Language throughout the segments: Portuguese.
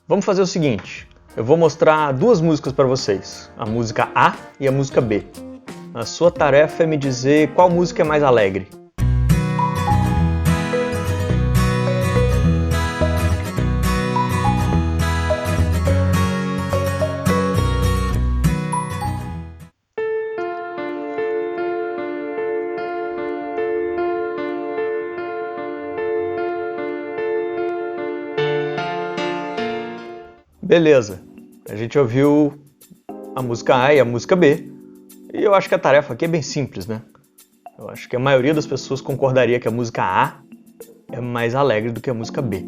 Vamos fazer o seguinte, eu vou mostrar duas músicas para vocês, a música A e a música B. A sua tarefa é me dizer qual música é mais alegre. Beleza, a gente ouviu a música A e a música B, e eu acho que a tarefa aqui é bem simples, né? Eu acho que a maioria das pessoas concordaria que a música A é mais alegre do que a música B.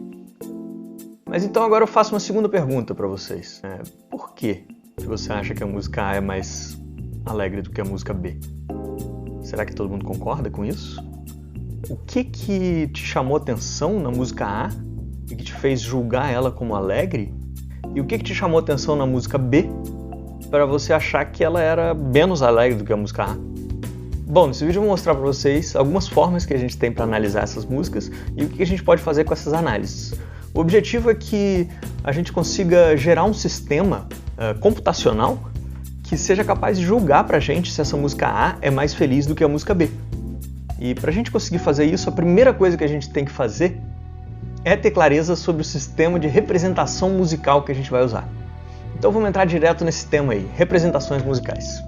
Mas então agora eu faço uma segunda pergunta para vocês. Por que você acha que a música A é mais alegre do que a música B? Será que todo mundo concorda com isso? O que te chamou atenção na música A e que te fez julgar ela como alegre? E o que te chamou a atenção na música B para você achar que ela era menos alegre do que a música A? Bom, nesse vídeo eu vou mostrar para vocês algumas formas que a gente tem para analisar essas músicas e o que a gente pode fazer com essas análises. O objetivo é que a gente consiga gerar um sistema computacional que seja capaz de julgar para a gente se essa música A é mais feliz do que a música B. E para a gente conseguir fazer isso, a primeira coisa que a gente tem que fazer é ter clareza sobre o sistema de representação musical que a gente vai usar. Então vamos entrar direto nesse tema aí, representações musicais.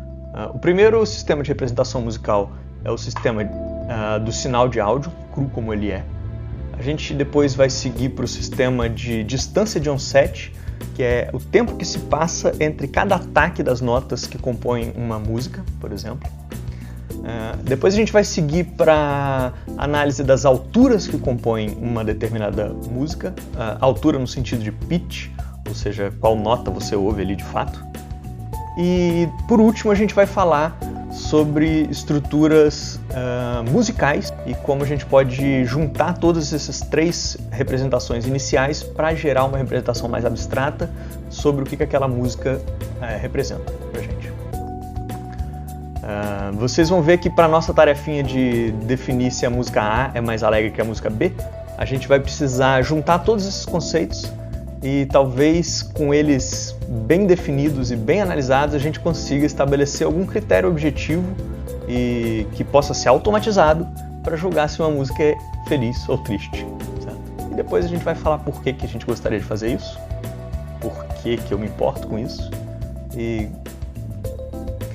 O primeiro sistema de representação musical é o sistema do sinal de áudio, cru como ele é. A gente depois vai seguir para o sistema de distância de onset, que é o tempo que se passa entre cada ataque das notas que compõem uma música, por exemplo. Depois a gente vai seguir para análise das alturas que compõem uma determinada música, altura no sentido de pitch, ou seja, qual nota você ouve ali de fato. E por último a gente vai falar sobre estruturas musicais e como a gente pode juntar todas essas três representações iniciais para gerar uma representação mais abstrata sobre o que aquela música representa para a gente. Vocês vão ver que para a nossa tarefinha de definir se a música A é mais alegre que a música B, a gente vai precisar juntar todos esses conceitos e talvez com eles bem definidos e bem analisados a gente consiga estabelecer algum critério objetivo e que possa ser automatizado para julgar se uma música é feliz ou triste. Certo? E depois a gente vai falar por que a gente gostaria de fazer isso, por que eu me importo com isso e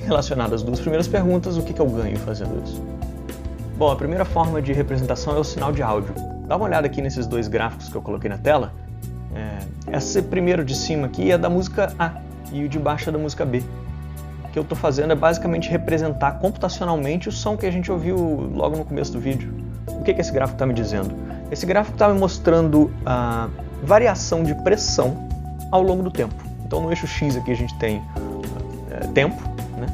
relacionado às duas primeiras perguntas, o que eu ganho fazendo isso? Bom, a primeira forma de representação é o sinal de áudio. Dá uma olhada aqui nesses dois gráficos que eu coloquei na tela. Esse primeiro de cima aqui é da música A e o de baixo é da música B. O que eu estou fazendo é basicamente representar computacionalmente o som que a gente ouviu logo no começo do vídeo. O que esse gráfico está me dizendo? Esse gráfico está me mostrando a variação de pressão ao longo do tempo. Então no eixo X aqui a gente tem tempo, né,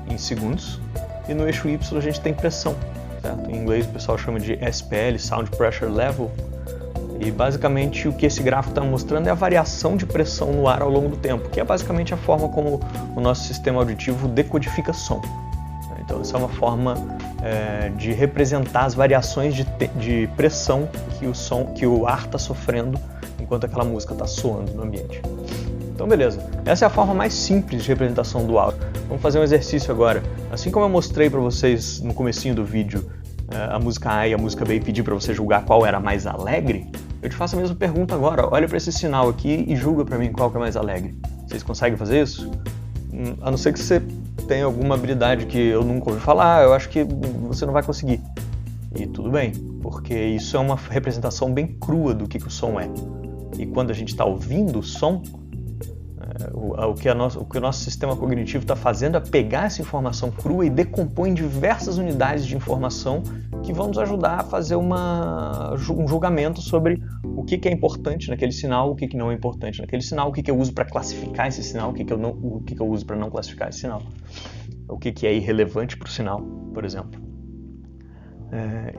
em segundos, e no eixo Y a gente tem pressão. Certo? Em inglês o pessoal chama de SPL, Sound Pressure Level, e basicamente o que esse gráfico está mostrando é a variação de pressão no ar ao longo do tempo, que é basicamente a forma como o nosso sistema auditivo decodifica som. Então essa é uma forma de representar as variações de pressão que o ar está sofrendo enquanto aquela música está soando no ambiente. Então beleza, essa é a forma mais simples de representação do áudio. Vamos fazer um exercício agora. Assim como eu mostrei para vocês no comecinho do vídeo a música A e a música B e pedi para você julgar qual era mais alegre, eu te faço a mesma pergunta agora. Olha para esse sinal aqui e julga para mim qual que é mais alegre. Vocês conseguem fazer isso? A não ser que você tenha alguma habilidade que eu nunca ouvi falar, eu acho que você não vai conseguir. E tudo bem, porque isso é uma representação bem crua do que o som é. E quando a gente está ouvindo o som, o que o nosso sistema cognitivo está fazendo é pegar essa informação crua e decompor em diversas unidades de informação que vão nos ajudar a fazer um julgamento sobre o que é importante naquele sinal, o que não é importante naquele sinal, o que eu uso para classificar esse sinal, o que eu uso para não classificar esse sinal, o que é irrelevante para o sinal, por exemplo.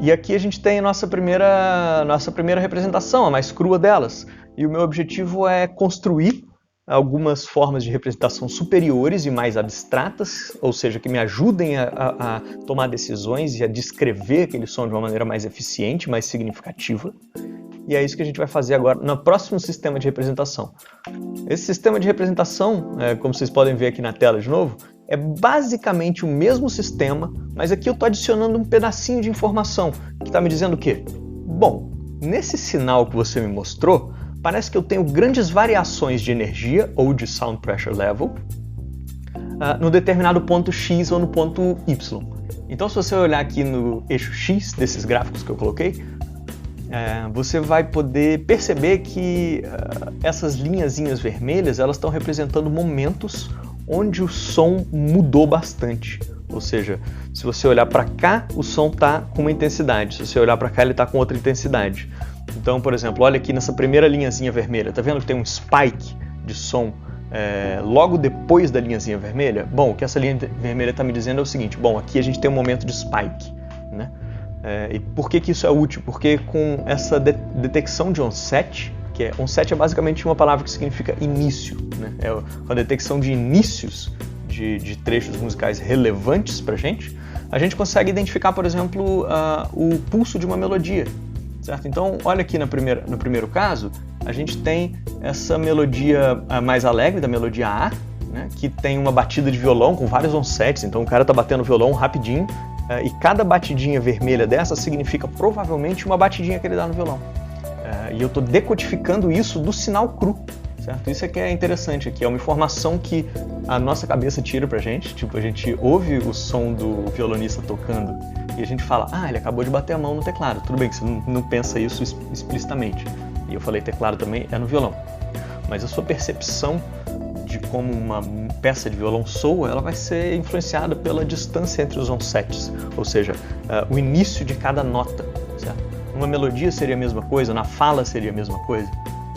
E aqui a gente tem a nossa primeira representação, a mais crua delas, e o meu objetivo é construir algumas formas de representação superiores e mais abstratas, ou seja, que me ajudem a tomar decisões e a descrever aquele som de uma maneira mais eficiente, mais significativa. E é isso que a gente vai fazer agora no próximo sistema de representação. Esse sistema de representação, como vocês podem ver aqui na tela de novo, é basicamente o mesmo sistema, mas aqui eu estou adicionando um pedacinho de informação, que está me dizendo o quê? Bom, nesse sinal que você me mostrou, parece que eu tenho grandes variações de energia, ou de Sound Pressure Level, no determinado ponto X ou no ponto Y. Então, se você olhar aqui no eixo X desses gráficos que eu coloquei, você vai poder perceber que essas linhazinhas vermelhas, elas estão representando momentos onde o som mudou bastante. Ou seja, se você olhar para cá, o som está com uma intensidade. Se você olhar para cá, ele está com outra intensidade. Então, por exemplo, olha aqui nessa primeira linhazinha vermelha. Tá vendo que tem um spike de som logo depois da linhazinha vermelha? Bom, o que essa linha vermelha está me dizendo é o seguinte. Bom, aqui a gente tem um momento de spike, né? E por que isso é útil? Porque com essa detecção de onset, onset é basicamente uma palavra que significa início, né? É a detecção de inícios de trechos musicais relevantes para a gente consegue identificar, por exemplo, o pulso de uma melodia, certo? Então, olha aqui no primeiro caso, a gente tem essa melodia mais alegre, da melodia A, né? Que tem uma batida de violão com vários onsets, então o cara está batendo o violão rapidinho, e cada batidinha vermelha dessa significa provavelmente uma batidinha que ele dá no violão. E eu estou decodificando isso do sinal cru, certo? Isso é que é interessante aqui, é uma informação que a nossa cabeça tira pra gente, tipo, a gente ouve o som do violonista tocando e a gente fala, ele acabou de bater a mão no teclado. Tudo bem que você não pensa isso explicitamente, e eu falei teclado também, é no violão. Mas a sua percepção de como uma peça de violão soa, ela vai ser influenciada pela distância entre os onsets, ou seja, o início de cada nota, certo? Uma melodia seria a mesma coisa, na fala seria a mesma coisa.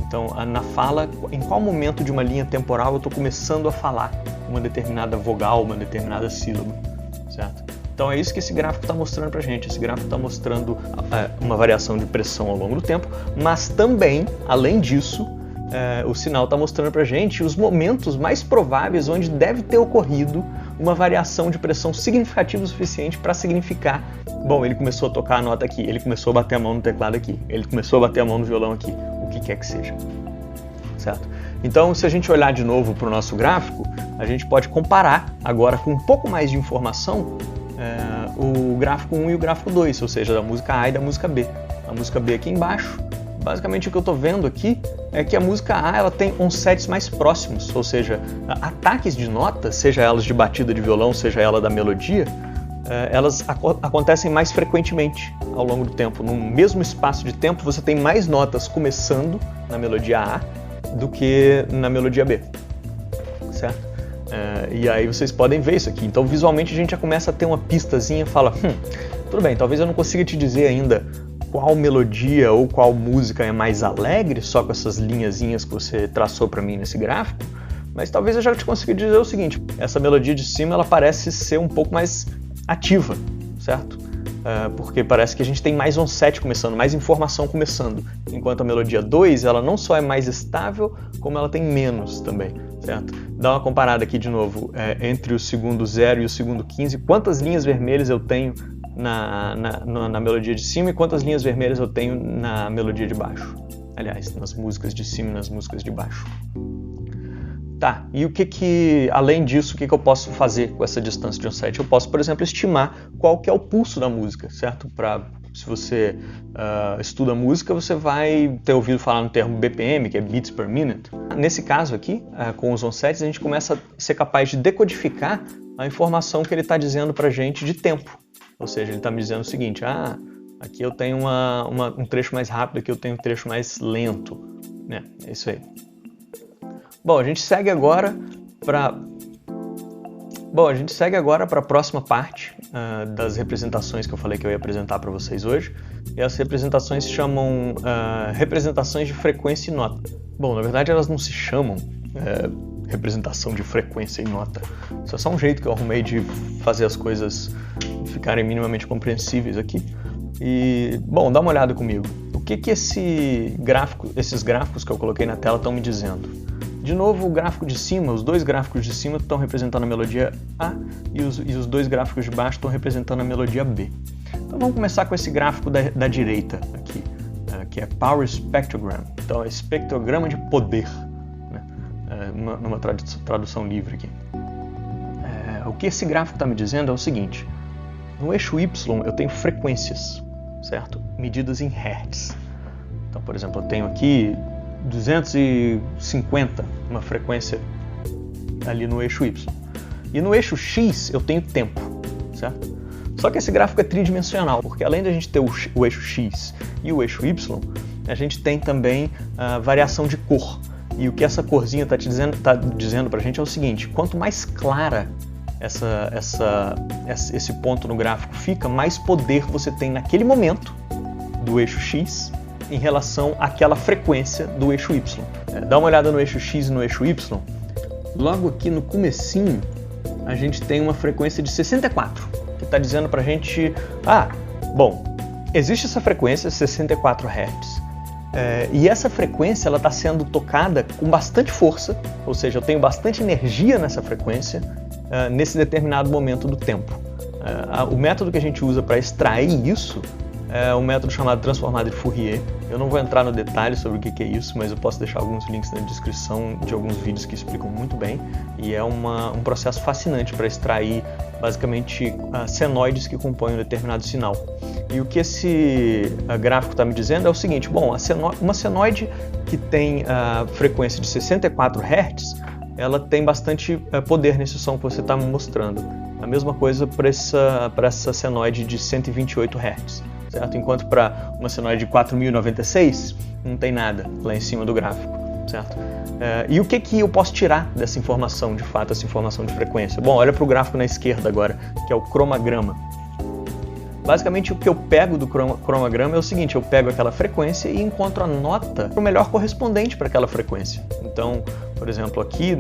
Então, na fala, em qual momento de uma linha temporal eu estou começando a falar uma determinada vogal, uma determinada sílaba, certo? Então é isso que esse gráfico está mostrando para a gente. Esse gráfico está mostrando uma variação de pressão ao longo do tempo, mas também, além disso, o sinal está mostrando para a gente os momentos mais prováveis onde deve ter ocorrido uma variação de pressão significativa o suficiente para significar, bom, ele começou a tocar a nota aqui, ele começou a bater a mão no teclado aqui, ele começou a bater a mão no violão aqui, o que quer que seja, certo? Então, se a gente olhar de novo para o nosso gráfico, a gente pode comparar agora com um pouco mais de informação o gráfico 1 e o gráfico 2, ou seja, da música A e da música B. A música B aqui embaixo, basicamente o que eu estou vendo aqui é que a música A ela tem onsets mais próximos, ou seja, ataques de notas, seja elas de batida de violão, seja ela da melodia, elas acontecem mais frequentemente ao longo do tempo. No mesmo espaço de tempo, você tem mais notas começando na melodia A do que na melodia B, certo? E aí vocês podem ver isso aqui. Então, visualmente, a gente já começa a ter uma pistazinha, fala, tudo bem, talvez eu não consiga te dizer ainda qual melodia ou qual música é mais alegre, só com essas linhazinhas que você traçou para mim nesse gráfico, mas talvez eu já te consiga dizer o seguinte, essa melodia de cima ela parece ser um pouco mais ativa, certo? Porque parece que a gente tem mais onset começando, mais informação começando, enquanto a melodia 2 ela não só é mais estável, como ela tem menos também, certo? Dá uma comparada aqui de novo, entre o segundo 0 e o segundo 15, quantas linhas vermelhas eu tenho na melodia de cima e quantas linhas vermelhas eu tenho na melodia de baixo. Aliás, nas músicas de cima e nas músicas de baixo. Tá, e além disso, o que eu posso fazer com essa distância de onset? Eu posso, por exemplo, estimar qual que é o pulso da música, certo? Se você estuda música, você vai ter ouvido falar no termo BPM, que é Beats per Minute. Nesse caso aqui, com os onsets, a gente começa a ser capaz de decodificar a informação que ele está dizendo pra gente de tempo. Ou seja, ele está me dizendo o seguinte, aqui eu tenho um trecho mais rápido, aqui eu tenho um trecho mais lento. É isso aí. Bom, a gente segue agora para a próxima parte das representações que eu falei que eu ia apresentar para vocês hoje. E as representações se chamam representações de frequência e nota. Bom, na verdade elas não se chamam representação de frequência e nota. Isso é só um jeito que eu arrumei de fazer as coisas ficarem minimamente compreensíveis aqui. E, bom, dá uma olhada comigo. O que esses gráficos que eu coloquei na tela estão me dizendo? De novo, o gráfico de cima, os dois gráficos de cima estão representando a melodia A e os dois gráficos de baixo estão representando a melodia B. Então vamos começar com esse gráfico da direita aqui, que é Power Spectrogram. Então é espectrograma de poder. numa tradução livre aqui. O que esse gráfico está me dizendo é o seguinte: no eixo Y eu tenho frequências, certo? Medidas em hertz. Então, por exemplo, eu tenho aqui 250, uma frequência ali no eixo Y. E no eixo X eu tenho tempo, certo? Só que esse gráfico é tridimensional, porque além de a gente ter o eixo X e o eixo Y, a gente tem também a variação de cor. E o que essa corzinha está dizendo para a gente é o seguinte: quanto mais clara esse ponto no gráfico fica, mais poder você tem naquele momento do eixo X em relação àquela frequência do eixo Y. Dá uma olhada no eixo X e no eixo Y. Logo aqui no comecinho, a gente tem uma frequência de 64, que está dizendo para a gente, existe essa frequência, 64 Hz, e essa frequência está sendo tocada com bastante força, ou seja, eu tenho bastante energia nessa frequência, nesse determinado momento do tempo. O método que a gente usa para extrair isso é um método chamado transformada de Fourier. Eu não vou entrar no detalhe sobre o que é isso, mas eu posso deixar alguns links na descrição de alguns vídeos que explicam muito bem. E é um processo fascinante para extrair, basicamente, senoides que compõem um determinado sinal. E o que esse gráfico está me dizendo é o seguinte: uma senoide que tem a frequência de 64 Hz, ela tem bastante poder nesse som que você está me mostrando. A mesma coisa para essa senoide de 128 Hz. Certo? Enquanto para uma senoide de 4096 não tem nada lá em cima do gráfico, certo? E o que eu posso tirar dessa informação, de fato, essa informação de frequência? Bom, olha para o gráfico na esquerda agora, que é o cromagrama. Basicamente, o que eu pego do cromagrama é o seguinte: eu pego aquela frequência e encontro a nota o melhor correspondente para aquela frequência. Então, por exemplo, aqui,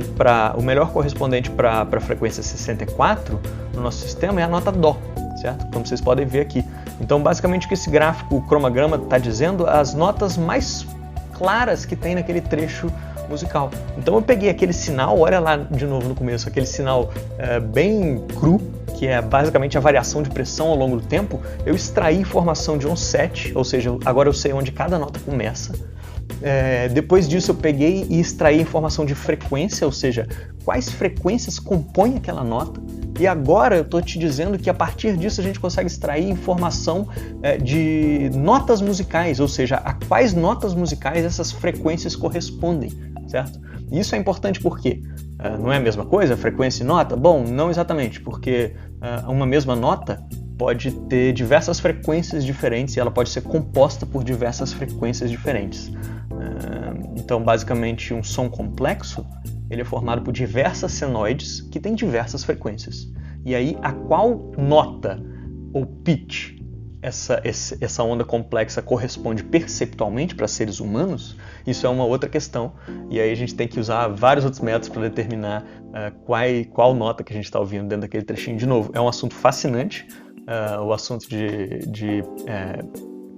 o melhor correspondente para a frequência 64 no nosso sistema é a nota Dó, certo? Como vocês podem ver aqui. Então, basicamente, o que esse gráfico, o cromagrama, está dizendo, as notas mais claras que tem naquele trecho musical. Então, eu peguei aquele sinal, olha lá de novo no começo, aquele sinal bem cru, que é basicamente a variação de pressão ao longo do tempo. Eu extraí informação de onset, ou seja, agora eu sei onde cada nota começa. Depois disso, eu peguei e extraí informação de frequência, ou seja, quais frequências compõem aquela nota. E agora eu estou te dizendo que a partir disso a gente consegue extrair informação de notas musicais, ou seja, a quais notas musicais essas frequências correspondem, certo? E isso é importante porque não é a mesma coisa, frequência e nota? Bom, não exatamente, porque uma mesma nota pode ter diversas frequências diferentes e ela pode ser composta por diversas frequências diferentes. Então, basicamente, um som complexo ele é formado por diversas senoides que têm diversas frequências. E aí, a qual nota ou pitch essa onda complexa corresponde perceptualmente para seres humanos, isso é uma outra questão. E aí a gente tem que usar vários outros métodos para determinar qual nota que a gente está ouvindo dentro daquele trechinho. De novo, é um assunto fascinante, o assunto de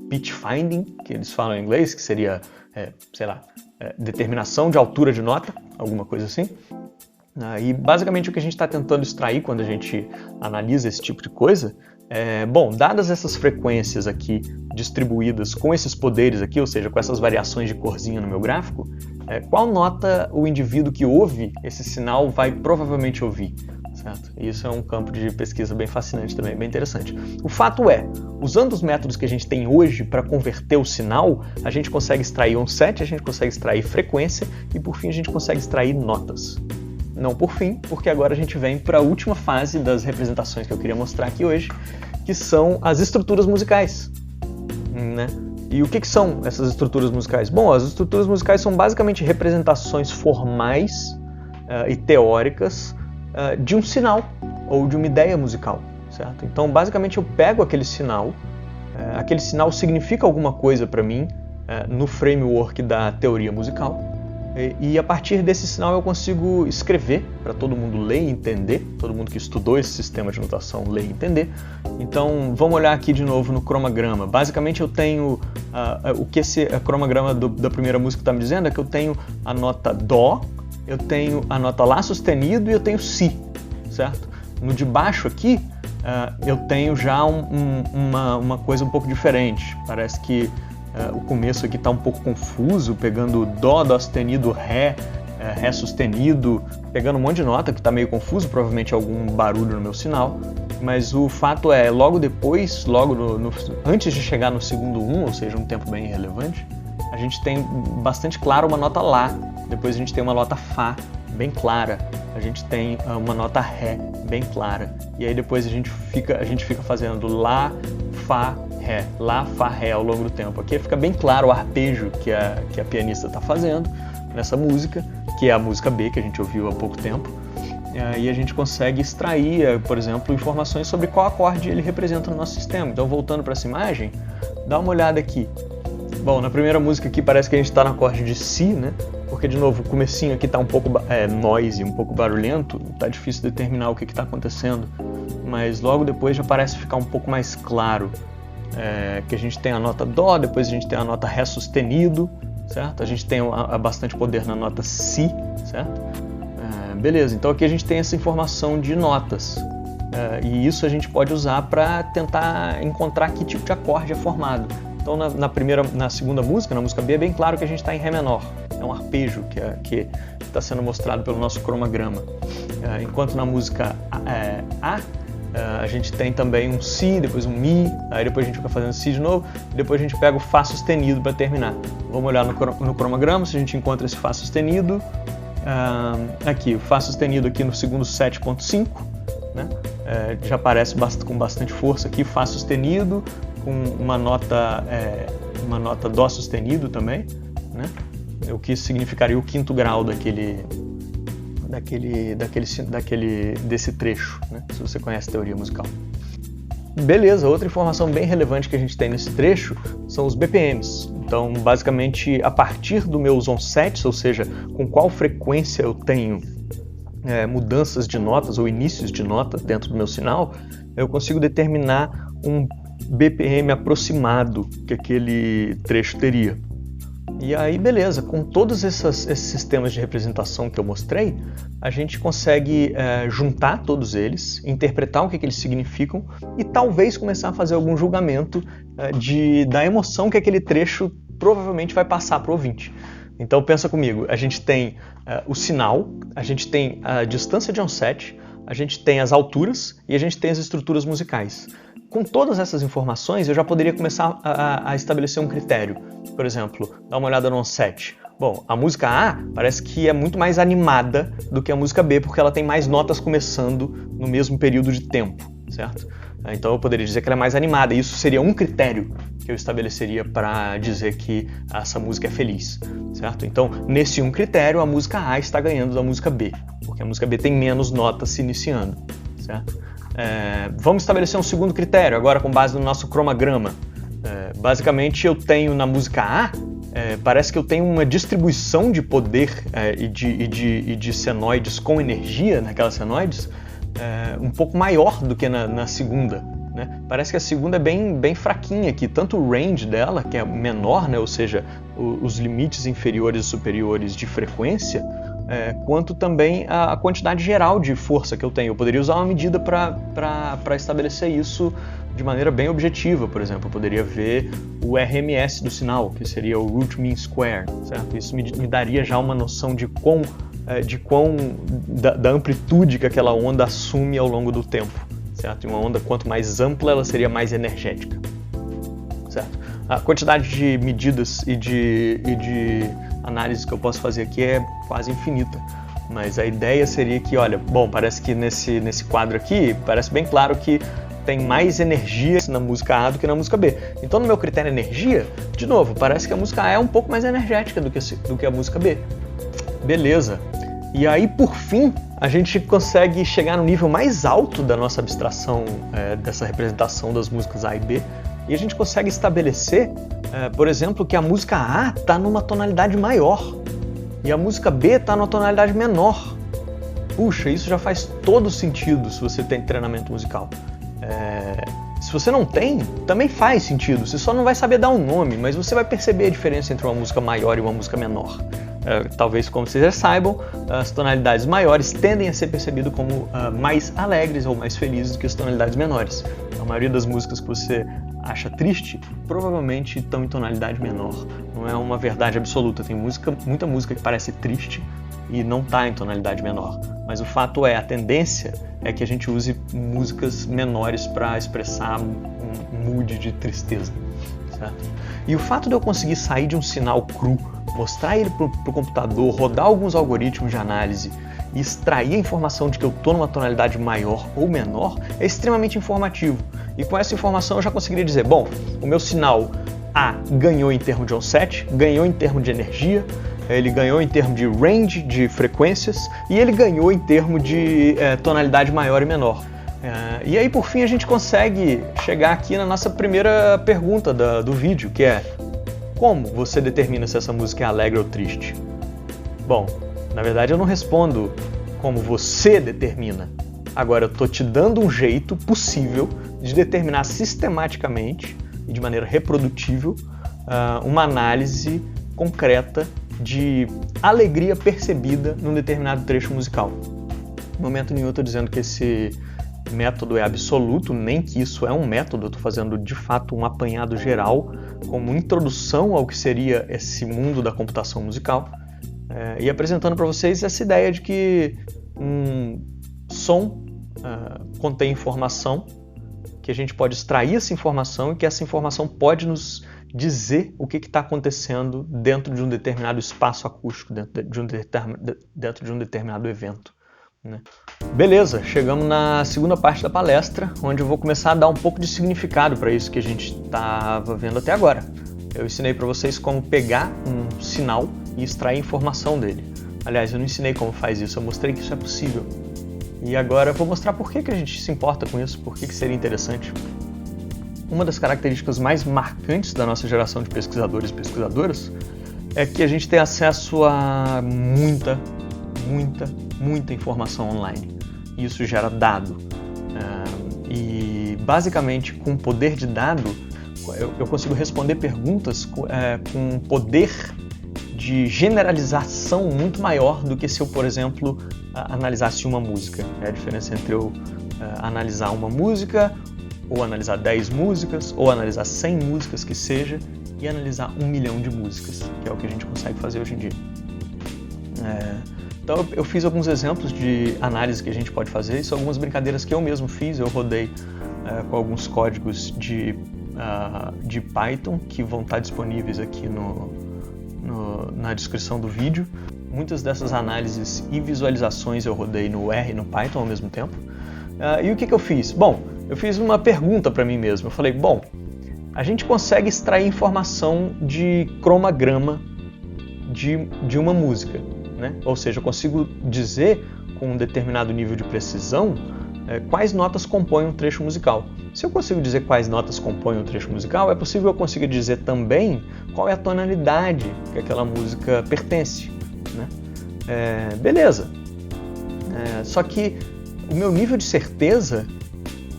pitch finding, que eles falam em inglês, que seria, determinação de altura de nota, alguma coisa assim. E basicamente o que a gente está tentando extrair quando a gente analisa esse tipo de coisa dadas essas frequências aqui distribuídas com esses poderes aqui, ou seja, com essas variações de corzinha no meu gráfico, qual nota o indivíduo que ouve esse sinal vai provavelmente ouvir, certo? Isso é um campo de pesquisa bem fascinante também, bem interessante. O fato é, usando os métodos que a gente tem hoje para converter o sinal, a gente consegue extrair onset, a gente consegue extrair frequência e por fim a gente consegue extrair notas. Não por fim, porque agora a gente vem para a última fase das representações que eu queria mostrar aqui hoje, que são as estruturas musicais, né? E o que são essas estruturas musicais? Bom, as estruturas musicais são basicamente representações formais e teóricas de um sinal ou de uma ideia musical, certo? Então, basicamente, eu pego aquele sinal significa alguma coisa para mim no framework da teoria musical. E a partir desse sinal eu consigo escrever para todo mundo ler e entender, todo mundo que estudou esse sistema de notação ler e entender. Então vamos olhar aqui de novo no cromagrama. Basicamente eu tenho, o que esse cromagrama da primeira música está me dizendo é que eu tenho a nota Dó, eu tenho a nota Lá sustenido e eu tenho Si, certo? No de baixo aqui eu tenho já uma coisa um pouco diferente, parece que o começo aqui está um pouco confuso, pegando Dó, Dó sustenido, Ré, Ré sustenido, pegando um monte de nota que está meio confuso, provavelmente algum barulho no meu sinal, mas o fato é, logo depois, antes de chegar no segundo 1, ou seja, um tempo bem irrelevante, a gente tem bastante claro uma nota Lá, depois a gente tem uma nota Fá, bem clara, a gente tem uma nota Ré, bem clara, e aí depois a gente fica fazendo Lá, Fá, Ré, Lá, Fá, Ré ao longo do tempo. Aqui fica bem claro o arpejo que a pianista está fazendo nessa música, que é a música B, que a gente ouviu há pouco tempo, e a gente consegue extrair, por exemplo, informações sobre qual acorde ele representa no nosso sistema. Então, voltando para essa imagem, dá uma olhada aqui. Bom, na primeira música aqui parece que a gente está no acorde de Si, né? Porque, de novo, o comecinho aqui está um pouco noisy, um pouco barulhento, está difícil determinar o que está acontecendo, mas logo depois já parece ficar um pouco mais claro, que a gente tem a nota Dó, depois a gente tem a nota Ré sustenido, certo? A gente tem bastante poder na nota Si, certo? Beleza, então aqui a gente tem essa informação de notas, e isso a gente pode usar para tentar encontrar que tipo de acorde é formado. Então na segunda música, na música B, é bem claro que a gente está em Ré menor, é um arpejo que está sendo mostrado pelo nosso cromagrama. Enquanto na música A, a gente tem também um Si, depois um Mi, aí depois a gente fica fazendo Si de novo, e depois a gente pega o Fá sustenido para terminar. Vamos olhar no cromagrama se a gente encontra esse Fá sustenido. Aqui, o Fá sustenido aqui no segundo 7.5, né? Já aparece com bastante força aqui, Fá sustenido, com uma nota Dó sustenido também, né? O que significaria o quinto grau desse trecho, né? Se você conhece a teoria musical. Beleza, outra informação bem relevante que a gente tem nesse trecho são os BPMs. Então, basicamente, a partir dos meus onsets, ou seja, com qual frequência eu tenho mudanças de notas ou inícios de notas dentro do meu sinal, eu consigo determinar um BPM aproximado que aquele trecho teria. E aí, beleza, com todos esses sistemas de representação que eu mostrei, a gente consegue juntar todos eles, interpretar o que eles significam e talvez começar a fazer algum julgamento da emoção que aquele trecho provavelmente vai passar para o ouvinte. Então pensa comigo, a gente tem o sinal, a gente tem a distância de onset, a gente tem as alturas e a gente tem as estruturas musicais. Com todas essas informações, eu já poderia começar a estabelecer um critério. Por exemplo, dá uma olhada no onset. Bom, a música A parece que é muito mais animada do que a música B, porque ela tem mais notas começando no mesmo período de tempo, certo? Então eu poderia dizer que ela é mais animada, e isso seria um critério que eu estabeleceria para dizer que essa música é feliz, certo? Então, nesse um critério, a música A está ganhando da música B, porque a música B tem menos notas se iniciando, certo? Vamos estabelecer um segundo critério, agora com base no nosso cromagrama. Basicamente, eu tenho na música A, parece que eu tenho uma distribuição de poder e de senoides com energia naquelas senoides um pouco maior do que na segunda, né? Parece que a segunda é bem fraquinha aqui, tanto o range dela, que é menor, né? Ou seja, os limites inferiores e superiores de frequência, quanto também a quantidade geral de força que eu tenho. Eu poderia usar uma medida para estabelecer isso de maneira bem objetiva. Por exemplo, eu poderia ver o RMS do sinal, que seria o Root Mean Square, certo? Isso me daria já uma noção da amplitude que aquela onda assume ao longo do tempo, certo? E uma onda, quanto mais ampla, ela seria mais energética, certo? A quantidade de medidas e de análises que eu posso fazer aqui é quase infinita, mas a ideia seria que, olha, bom, parece que nesse quadro aqui, parece bem claro que tem mais energia na música A do que na música B. Então, no meu critério energia, de novo, parece que a música A é um pouco mais energética do que a música B. Beleza. E aí, por fim, a gente consegue chegar no nível mais alto da nossa abstração dessa representação das músicas A e B, e a gente consegue estabelecer, por exemplo, que a música A está numa tonalidade maior e a música B está numa tonalidade menor. Puxa, isso já faz todo sentido se você tem treinamento musical. Se você não tem, também faz sentido. Você só não vai saber dar um nome, mas você vai perceber a diferença entre uma música maior e uma música menor. Talvez, como vocês já saibam, as tonalidades maiores tendem a ser percebidas como mais alegres ou mais felizes do que as tonalidades menores. A maioria das músicas que você acha triste, provavelmente estão em tonalidade menor. Não é uma verdade absoluta. Tem muita música que parece triste e não está em tonalidade menor. Mas o fato é, a tendência é que a gente use músicas menores para expressar um mood de tristeza. Certo? E o fato de eu conseguir sair de um sinal cru, mostrar ele para o computador, rodar alguns algoritmos de análise e extrair a informação de que eu estou numa tonalidade maior ou menor é extremamente informativo. E com essa informação eu já conseguiria dizer, bom, o meu sinal A ganhou em termos de onset, ganhou em termos de energia, ele ganhou em termos de range de frequências e ele ganhou em termos de tonalidade maior e menor. E aí, por fim, a gente consegue chegar aqui na nossa primeira pergunta do vídeo, que é: como você determina se essa música é alegre ou triste? Bom, na verdade eu não respondo como você determina. Agora eu estou te dando um jeito possível de determinar sistematicamente e de maneira reprodutível uma análise concreta de alegria percebida num determinado trecho musical. No momento nenhum eu estou dizendo que esse método é absoluto, nem que isso é um método, eu estou fazendo de fato um apanhado geral como introdução ao que seria esse mundo da computação musical e apresentando para vocês essa ideia de que som contém informação, que a gente pode extrair essa informação e que essa informação pode nos dizer o que está acontecendo dentro de um determinado espaço acústico, dentro de um determinado evento. Né? Beleza, chegamos na segunda parte da palestra, onde eu vou começar a dar um pouco de significado para isso que a gente estava vendo até agora. Eu ensinei para vocês como pegar um sinal e extrair informação dele. Aliás, eu não ensinei como faz isso, eu mostrei que isso é possível. E agora eu vou mostrar por que a gente se importa com isso, por que seria interessante. Uma das características mais marcantes da nossa geração de pesquisadores e pesquisadoras é que a gente tem acesso a muita informação online. Isso gera dado. E basicamente, com o poder de dado, eu consigo responder perguntas com um poder de generalização muito maior do que se eu, por exemplo, analisasse uma música. É a diferença entre eu analisar uma música, ou analisar 10 músicas, ou analisar 100 músicas que seja, e analisar 1 milhão de músicas, que é o que a gente consegue fazer hoje em dia. Então eu fiz alguns exemplos de análise que a gente pode fazer, isso são algumas brincadeiras que eu mesmo fiz, eu rodei com alguns códigos de Python que vão estar disponíveis aqui na descrição do vídeo. Muitas dessas análises e visualizações eu rodei no R e no Python ao mesmo tempo. E o que eu fiz? Bom, eu fiz uma pergunta para mim mesmo. Eu falei, bom, a gente consegue extrair informação de cromagrama de uma música, né? Ou seja, eu consigo dizer com um determinado nível de precisão quais notas compõem um trecho musical. Se eu consigo dizer quais notas compõem um trecho musical, é possível eu consiga dizer também qual é a tonalidade que aquela música pertence, né? Beleza. Só que o meu nível de certeza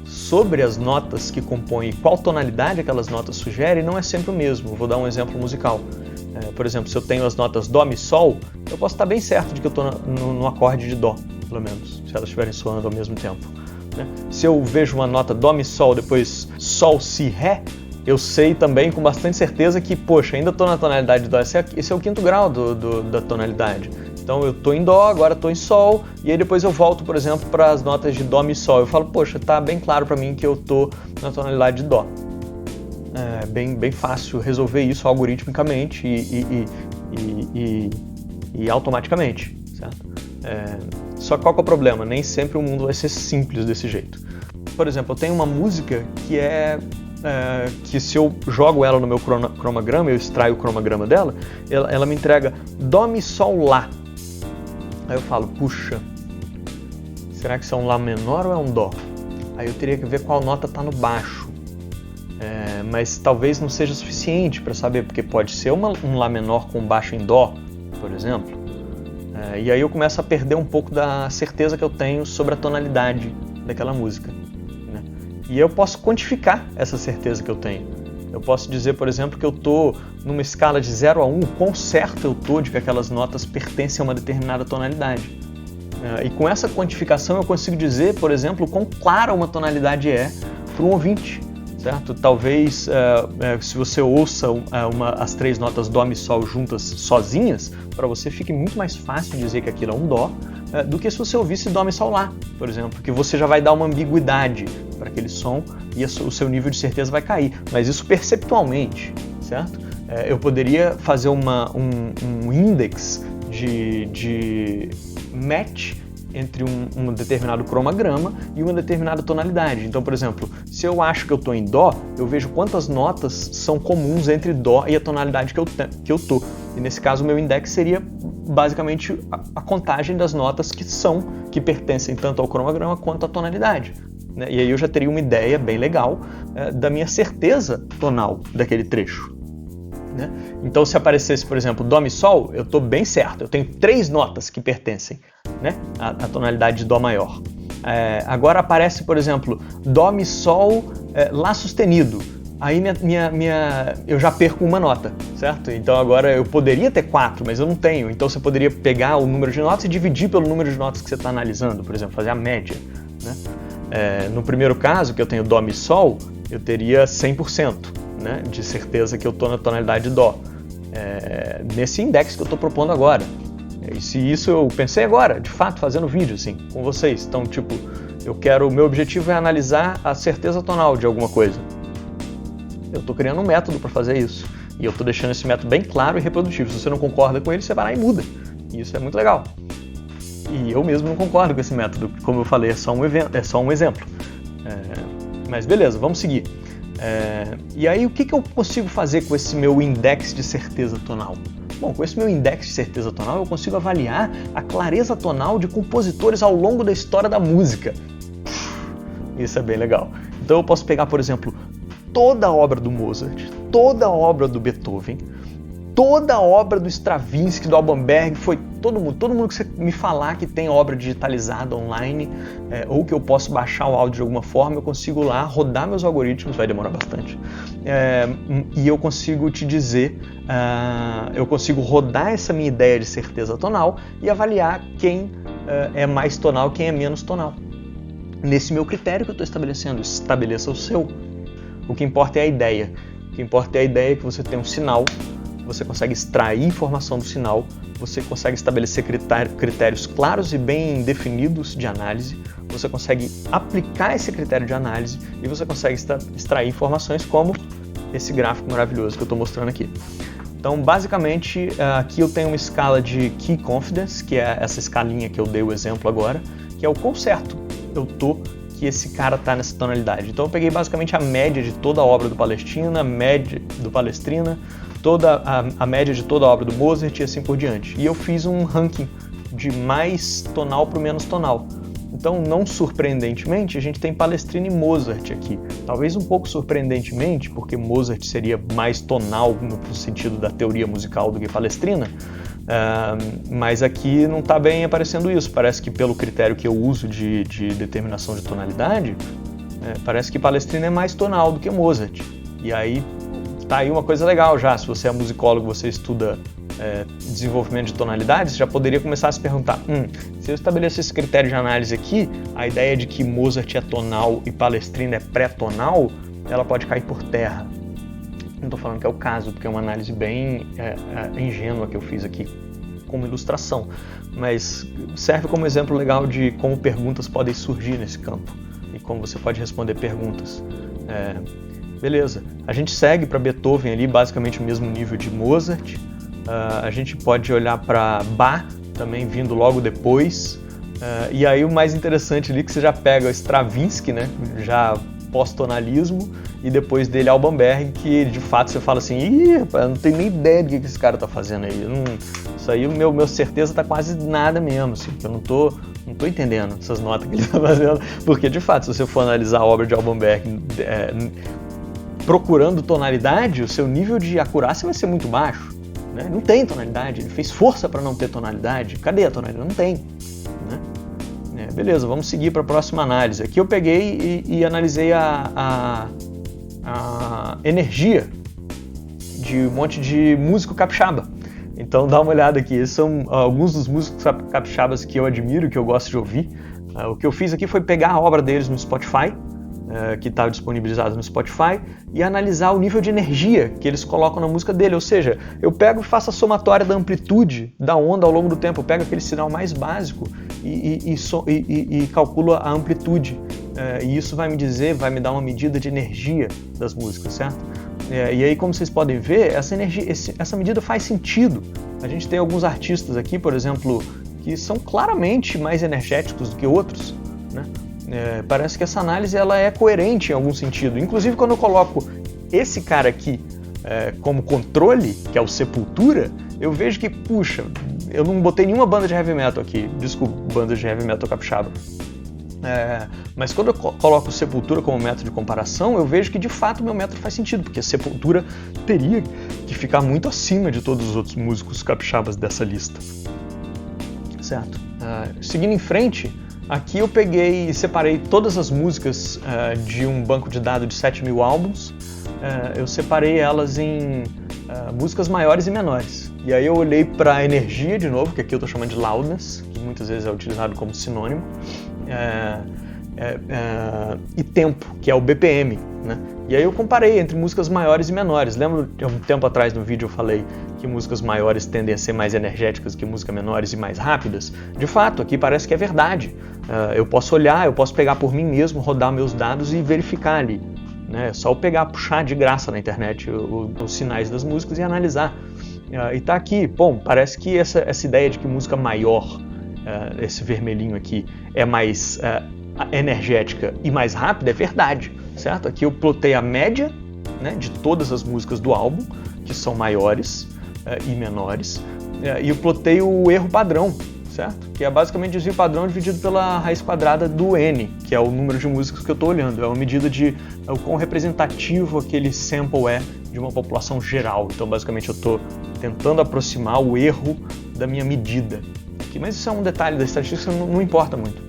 sobre as notas que compõem e qual tonalidade aquelas notas sugerem não é sempre o mesmo. Vou dar um exemplo musical. Por exemplo, se eu tenho as notas Dó, Mi, Sol, eu posso estar bem certo de que eu estou no acorde de Dó, pelo menos, se elas estiverem soando ao mesmo tempo. Né? Se eu vejo uma nota Dó, Mi, Sol, depois Sol, Si, Ré, eu sei também com bastante certeza que, poxa, ainda estou na tonalidade de Dó. Esse é o 5º grau da tonalidade. Então eu estou em Dó, agora estou em Sol, e aí depois eu volto, por exemplo, para as notas de Dó, Mi, Sol. Eu falo, poxa, está bem claro para mim que eu estou na tonalidade de Dó. É bem fácil resolver isso algoritmicamente e automaticamente, certo? Só que qual que é o problema? Nem sempre o mundo vai ser simples desse jeito. Por exemplo, eu tenho uma música que se eu jogo ela no meu cromagrama, eu extraio o cromagrama dela, ela me entrega Dó, Mi, Sol, Lá. Aí eu falo, puxa, será que isso é um Lá menor ou é um Dó? Aí eu teria que ver qual nota está no baixo. Mas talvez não seja suficiente para saber, porque pode ser um Lá menor com baixo em Dó, por exemplo. E aí eu começo a perder um pouco da certeza que eu tenho sobre a tonalidade daquela música. Né? E eu posso quantificar essa certeza que eu tenho. Eu posso dizer, por exemplo, que eu estou numa escala de 0 a 1, quão certo eu estou de que aquelas notas pertencem a uma determinada tonalidade. E com essa quantificação eu consigo dizer, por exemplo, quão clara uma tonalidade é para um ouvinte. certo? Talvez se você ouça as 3 notas Dó, Mi, Sol juntas sozinhas, para você fique muito mais fácil dizer que aquilo é um Dó, do que se você ouvisse Dó, Mi, Sol, Lá, por exemplo, que você já vai dar uma ambiguidade para aquele som e o seu nível de certeza vai cair, mas isso perceptualmente, certo? Eu poderia fazer um index de match entre um determinado cromagrama e uma determinada tonalidade. Então, por exemplo, se eu acho que eu estou em Dó, eu vejo quantas notas são comuns entre Dó e a tonalidade que eu estou. E nesse caso, o meu index seria basicamente a contagem das notas que pertencem tanto ao cromagrama quanto à tonalidade. Né? E aí eu já teria uma ideia bem legal da minha certeza tonal daquele trecho. Né? Então, se aparecesse, por exemplo, Dó, Mi, Sol, eu estou bem certo. Eu tenho 3 notas que pertencem, né, à tonalidade de Dó maior. Agora aparece, por exemplo, Dó, Mi, Sol, Lá sustenido. Aí eu já perco uma nota, certo? Então agora eu poderia ter 4, mas eu não tenho. Então você poderia pegar o número de notas e dividir pelo número de notas que você está analisando, por exemplo, fazer a média. Né? No primeiro caso, que eu tenho Dó, Mi, Sol, eu teria 100%. Né, de certeza que eu estou na tonalidade Dó, nesse index que eu estou propondo agora. E se isso eu pensei agora, de fato, fazendo vídeo assim, com vocês. Então, tipo, o meu objetivo é analisar a certeza tonal de alguma coisa. Eu estou criando um método para fazer isso. E eu estou deixando esse método bem claro e reprodutivo. Se você não concorda com ele, você vai lá e muda. E isso é muito legal. E eu mesmo não concordo com esse método. Como eu falei, é só um exemplo. Mas beleza, vamos seguir. E aí, o que eu consigo fazer com esse meu index de certeza tonal? Bom, com esse meu index de certeza tonal, eu consigo avaliar a clareza tonal de compositores ao longo da história da música. Isso é bem legal. Então eu posso pegar, por exemplo, toda a obra do Mozart, toda a obra do Beethoven, toda a obra do Stravinsky, do Alban Berg, foi todo mundo que você me falar que tem obra digitalizada online, ou que eu posso baixar o áudio de alguma forma, eu consigo lá rodar meus algoritmos, vai demorar bastante, e eu consigo te dizer, eu consigo rodar essa minha ideia de certeza tonal e avaliar quem é mais tonal, quem é menos tonal. Nesse meu critério que eu estou estabelecendo, estabeleça o seu. O que importa é a ideia. O que importa é a ideia que você tem um sinal, você consegue extrair informação do sinal, você consegue estabelecer critérios claros e bem definidos de análise, você consegue aplicar esse critério de análise e você consegue extrair informações como esse gráfico maravilhoso que eu estou mostrando aqui. Então, basicamente, aqui eu tenho uma escala de Key Confidence, que é essa escalinha que eu dei o exemplo agora, que é o quão certo eu tô que esse cara tá nessa tonalidade. Então eu peguei basicamente a média de toda a obra do Palestrina, toda a média de toda a obra do Mozart e assim por diante. E eu fiz um ranking de mais tonal para o menos tonal. Então, não surpreendentemente, a gente tem Palestrina e Mozart aqui. Talvez um pouco surpreendentemente, porque Mozart seria mais tonal no sentido da teoria musical do que Palestrina, mas aqui não está bem aparecendo isso. Parece que pelo critério que eu uso de determinação de tonalidade, parece que Palestrina é mais tonal do que Mozart. E aí tá aí uma coisa legal já. Se você é musicólogo, você estuda desenvolvimento de tonalidades, você já poderia começar a se perguntar, se eu estabelecer esse critério de análise aqui, a ideia de que Mozart é tonal e Palestrina é pré-tonal, ela pode cair por terra. Não estou falando que é o caso, porque é uma análise bem ingênua que eu fiz aqui como ilustração, mas serve como exemplo legal de como perguntas podem surgir nesse campo e como você pode responder perguntas. Beleza, a gente segue para Beethoven ali, basicamente o mesmo nível de Mozart. A gente pode olhar para Bach, também vindo logo depois. E aí o mais interessante ali é que você já pega Stravinsky, né, já pós-tonalismo, e depois dele Alban Berg, que de fato você fala assim, ih, rapaz, eu não tenho nem ideia do que esse cara tá fazendo aí. Isso aí, meu certeza tá quase nada mesmo, assim, que eu não tô entendendo essas notas que ele tá fazendo, porque de fato, se você for analisar a obra de Alban Berg procurando tonalidade, o seu nível de acurácia vai ser muito baixo. Né? Não tem tonalidade, ele fez força para não ter tonalidade. Cadê a tonalidade? Não tem. Né? Beleza, vamos seguir para a próxima análise. Aqui eu peguei e analisei a energia de um monte de músico capixaba. Então dá uma olhada aqui, esses são alguns dos músicos capixabas que eu admiro, que eu gosto de ouvir. O que eu fiz aqui foi pegar a obra deles no Spotify, que está disponibilizado no Spotify e analisar o nível de energia que eles colocam na música dele. Ou seja, eu pego e faço a somatória da amplitude da onda ao longo do tempo. Eu pego aquele sinal mais básico e calculo a amplitude. E isso vai me dar uma medida de energia das músicas, certo? E aí, como vocês podem ver, essa medida faz sentido. A gente tem alguns artistas aqui, por exemplo, que são claramente mais energéticos do que outros, né? Parece que essa análise ela é coerente em algum sentido. Inclusive, quando eu coloco esse cara aqui como controle, que é o Sepultura, eu vejo que, puxa, eu não botei nenhuma banda de heavy metal aqui. Desculpa, banda de heavy metal capixaba. Mas quando eu coloco Sepultura como método de comparação, eu vejo que de fato o meu método faz sentido, porque Sepultura teria que ficar muito acima de todos os outros músicos capixabas dessa lista. Certo? Seguindo em frente, aqui eu peguei e separei todas as músicas de um banco de dados de 7.000 álbuns. Eu separei elas em músicas maiores e menores. E aí eu olhei para a energia de novo, que aqui eu estou chamando de loudness, que muitas vezes é utilizado como sinônimo, e tempo, que é o BPM, né? E aí eu comparei entre músicas maiores e menores. Lembra de um tempo atrás no vídeo eu falei que músicas maiores tendem a ser mais energéticas que músicas menores e mais rápidas? De fato, aqui parece que é verdade. Eu posso olhar, eu posso pegar por mim mesmo, rodar meus dados e verificar ali. É só eu pegar, puxar de graça na internet os sinais das músicas e analisar. E tá aqui, bom, parece que essa ideia de que música maior, esse vermelhinho aqui, é mais energética e mais rápida, é verdade, certo? Aqui eu plotei a média, né, de todas as músicas do álbum, que são maiores e menores, e eu plotei o erro padrão, certo? Que é basicamente o desvio padrão dividido pela raiz quadrada do N, que é o número de músicas que eu estou olhando. É uma medida de o quão representativo aquele sample é de uma população geral. Então, basicamente, eu estou tentando aproximar o erro da minha medida. Mas isso é um detalhe da estatística que não importa muito.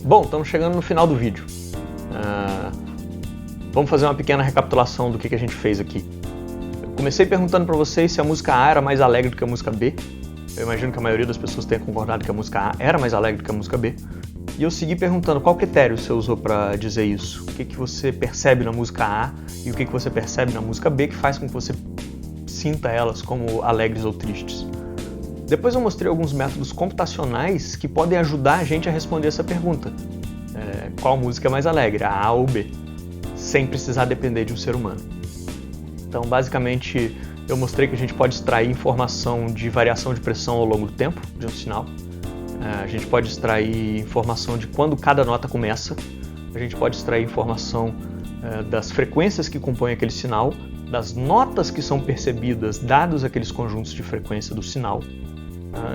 Bom, estamos chegando no final do vídeo. Vamos fazer uma pequena recapitulação do que a gente fez aqui. Eu comecei perguntando para vocês se a música A era mais alegre do que a música B. Eu imagino que a maioria das pessoas tenha concordado que a música A era mais alegre do que a música B. E eu segui perguntando qual critério você usou para dizer isso. O que você percebe na música A e o que você percebe na música B que faz com que você sinta elas como alegres ou tristes. Depois eu mostrei alguns métodos computacionais que podem ajudar a gente a responder essa pergunta. Qual música é mais alegre, a A ou B? Sem precisar depender de um ser humano. Então, basicamente, eu mostrei que a gente pode extrair informação de variação de pressão ao longo do tempo de um sinal. A gente pode extrair informação de quando cada nota começa. A gente pode extrair informação das frequências que compõem aquele sinal, das notas que são percebidas dados aqueles conjuntos de frequência do sinal.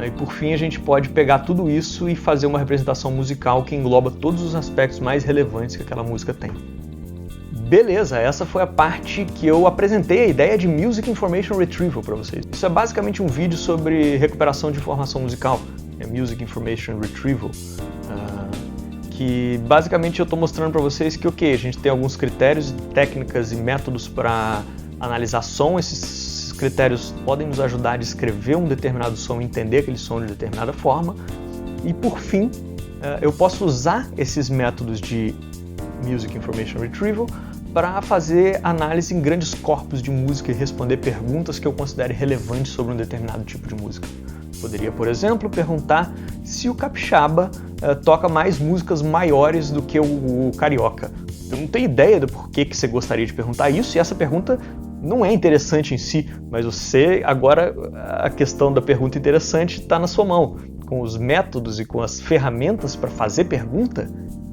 E por fim a gente pode pegar tudo isso e fazer uma representação musical que engloba todos os aspectos mais relevantes que aquela música tem. Beleza, essa foi a parte que eu apresentei a ideia de Music Information Retrieval para vocês. Isso é basicamente um vídeo sobre recuperação de informação musical, Music Information Retrieval, que basicamente eu estou mostrando para vocês que a gente tem alguns critérios, técnicas e métodos para analisar som. Esses critérios podem nos ajudar a descrever um determinado som, entender aquele som de determinada forma. E por fim, eu posso usar esses métodos de Music Information Retrieval para fazer análise em grandes corpos de música e responder perguntas que eu considere relevantes sobre um determinado tipo de música. Poderia, por exemplo, perguntar se o capixaba toca mais músicas maiores do que o carioca. Eu não tenho ideia do porquê que você gostaria de perguntar isso, e essa pergunta não é interessante em si, mas agora a questão da pergunta interessante está na sua mão. Com os métodos e com as ferramentas para fazer pergunta,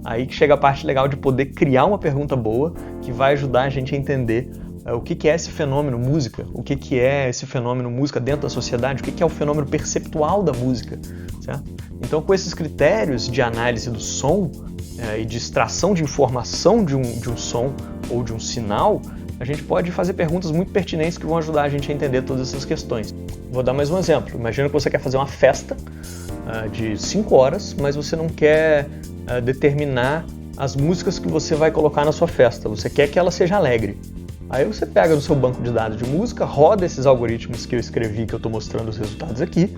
aí que chega a parte legal de poder criar uma pergunta boa que vai ajudar a gente a entender o que é esse fenômeno música, o que é esse fenômeno música dentro da sociedade, o que é o fenômeno perceptual da música, certo? Então, com esses critérios de análise do som e de extração de informação de um som ou de um sinal, a gente pode fazer perguntas muito pertinentes que vão ajudar a gente a entender todas essas questões. Vou dar mais um exemplo. Imagina que você quer fazer uma festa de 5 horas, mas você não quer determinar as músicas que você vai colocar na sua festa. Você quer que ela seja alegre. Aí você pega no seu banco de dados de música, roda esses algoritmos que eu escrevi, que eu estou mostrando os resultados aqui,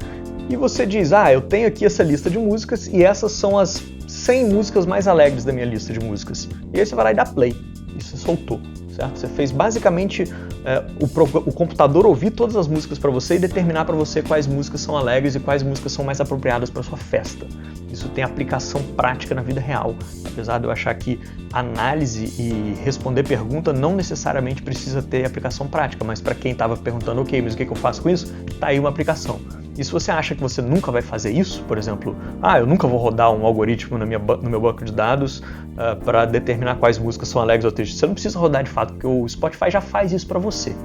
e você diz, eu tenho aqui essa lista de músicas e essas são as 100 músicas mais alegres da minha lista de músicas. E aí você vai lá e dá play. E você soltou, certo? Você fez basicamente o computador ouvir todas as músicas para você e determinar para você quais músicas são alegres e quais músicas são mais apropriadas para sua festa. Isso tem aplicação prática na vida real. Apesar de eu achar que análise e responder pergunta não necessariamente precisa ter aplicação prática, mas para quem estava perguntando, ok, mas o que eu faço com isso? Tá aí uma aplicação. E se você acha que você nunca vai fazer isso, por exemplo, eu nunca vou rodar um algoritmo no meu banco de dados para determinar quais músicas são alegres ou tristes, você não precisa rodar de fato, porque o Spotify já faz isso para você.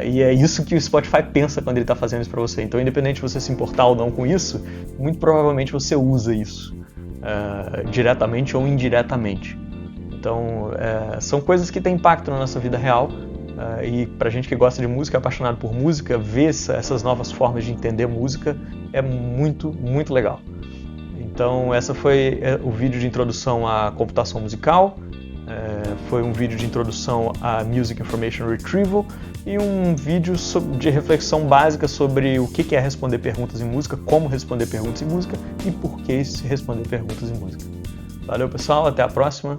E é isso que o Spotify pensa quando ele está fazendo isso para você. Então, independente de você se importar ou não com isso, muito provavelmente você usa isso, diretamente ou indiretamente. Então, são coisas que têm impacto na nossa vida real. E pra gente que gosta de música, é apaixonado por música, ver essas novas formas de entender música é muito, muito legal. Então, essa foi o vídeo de introdução à computação musical, foi um vídeo de introdução à Music Information Retrieval e um vídeo de reflexão básica sobre o que é responder perguntas em música, como responder perguntas em música e por que responder perguntas em música. Valeu, pessoal, até a próxima!